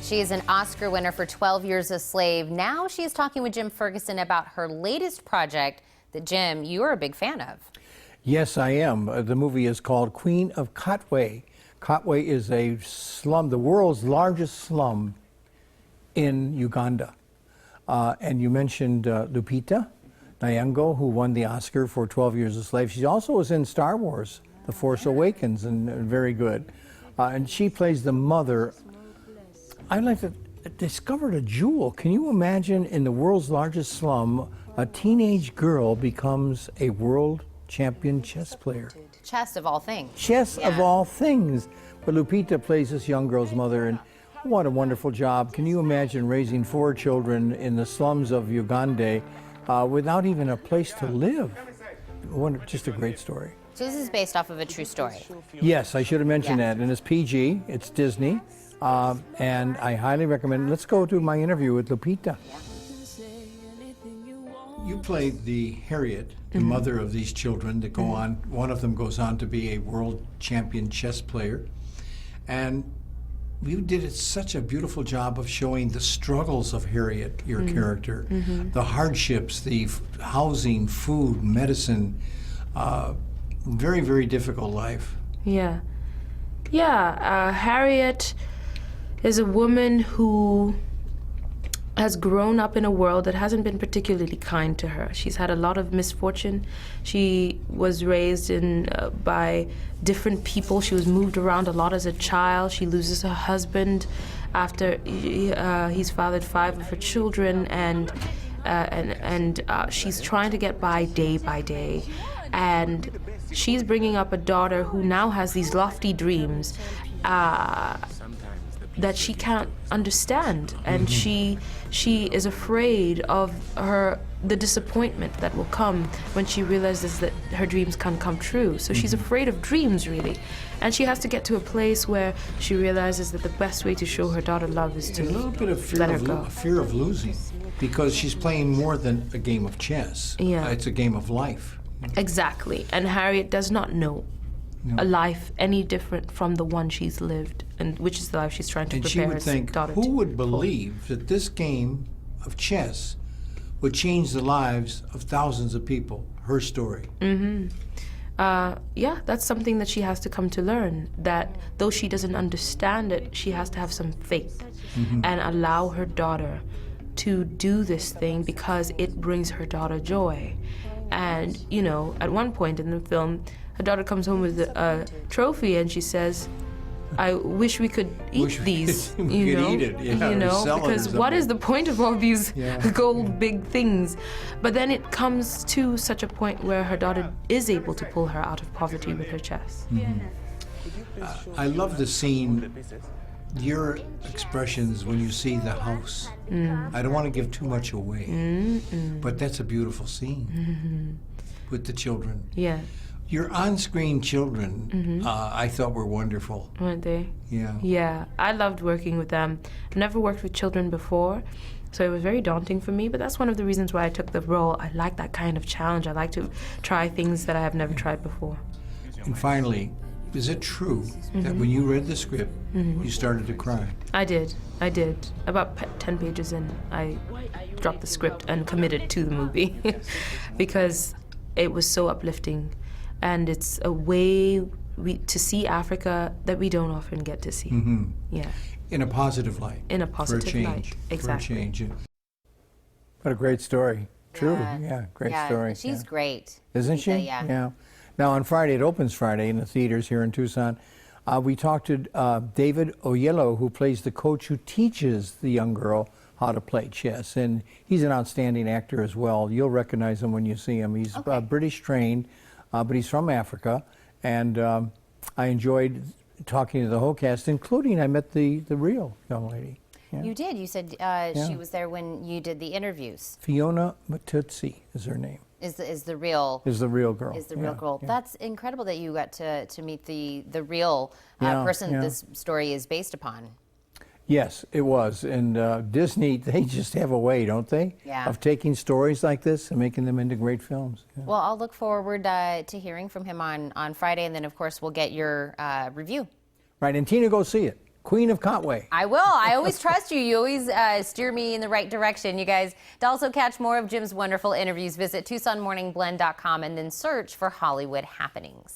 She is an Oscar winner for 12 Years a Slave. Now she is talking with Jim Ferguson about her latest project that, Jim, you are a big fan of. Yes, I am. The movie is called Queen of Katwe. Katwe is a slum, the world's largest slum in Uganda. And you mentioned Lupita Nyong'o, who won the Oscar for 12 Years a Slave. She also was in Star Wars, The Force Awakens, and very good. And she plays the mother. I like to discovered a jewel. Can you imagine in the world's largest slum, a teenage girl becomes a world champion chess player? Chess of all things. Chess of all things. But Lupita plays this young girl's mother, and what a wonderful job. Can you imagine raising 4 children in the slums of Uganda without even a place to live? Just a great story. So this is based off of a true story. Yes, I should have mentioned that. And it's PG, it's Disney, and I highly recommend it. Let's go to my interview with Lupita. You played the Harriet, the mother of these children that go on. One of them goes on to be a world champion chess player. And you did such a beautiful job of showing the struggles of Harriet, your character, the hardships, the housing, food, medicine, very, very difficult life. Yeah. Harriet is a woman who has grown up in a world that hasn't been particularly kind to her. She's had a lot of misfortune. She was raised by different people. She was moved around a lot as a child. She loses her husband after he's fathered 5 of her children, and she's trying to get by day. And she's bringing up a daughter who now has these lofty dreams that she can't understand, and she is afraid of the disappointment that will come when she realizes that her dreams can't come true. So she's afraid of dreams, really, and she has to get to a place where she realizes that the best way to show her daughter love is to a little bit of fear of losing, because she's playing more than a game of chess. It's a game of life. Exactly, and Harriet does not know a life any different from the one she's lived, and which is the life she's trying to prepare her daughter to. And she would think, who would believe that this game of chess would change the lives of thousands of people? Her story. Yeah, that's something that she has to come to learn, that though she doesn't understand it, she has to have some faith and allow her daughter to do this thing because it brings her daughter joy. And, you know, at one point in the film, her daughter comes home with a trophy, and she says, "I wish we could eat these." Eat it, because what is the point of all these gold big things? But then it comes to such a point where her daughter is able to pull her out of poverty with her chess. I love the scene. Your expressions when you see the house. I don't want to give too much away, but that's a beautiful scene with the children. Yeah. Your on-screen children, I thought were wonderful. Weren't they? Yeah. Yeah, I loved working with them. I've never worked with children before, so it was very daunting for me, but that's one of the reasons why I took the role. I like that kind of challenge. I like to try things that I have never tried before. And finally, is it true that when you read the script, you started to cry? I did. About 10 pages in, I dropped the script and committed to the movie because it was so uplifting. And it's a way to see Africa that we don't often get to see. Yeah. In a positive light. In a positive light. Exactly. For a change. What a great story. True. Yeah, great story. She's great. Isn't she? Yeah. Now on Friday, it opens Friday in the theaters here in Tucson. We talked to David Oyelowo, who plays the coach who teaches the young girl how to play chess. And he's an outstanding actor as well. You'll recognize him when you see him. He's British trained, but he's from Africa. And I enjoyed talking to the whole cast, including I met the real young lady. Yeah. You did. You said she was there when you did the interviews. Fiona Matutsi is her name. Is the real girl. Is the real girl. Yeah. That's incredible that you got to meet the real person that this story is based upon. Yes, it was. And Disney, they just have a way, don't they? Yeah. Of taking stories like this and making them into great films. Yeah. Well, I'll look forward to hearing from him on Friday, and then of course we'll get your review. Right, and Tina, go see it. Queen of Katwe. I will. I always trust you. You always steer me in the right direction. You guys, to also catch more of Jim's wonderful interviews, visit TucsonMorningBlend.com and then search for Hollywood Happenings.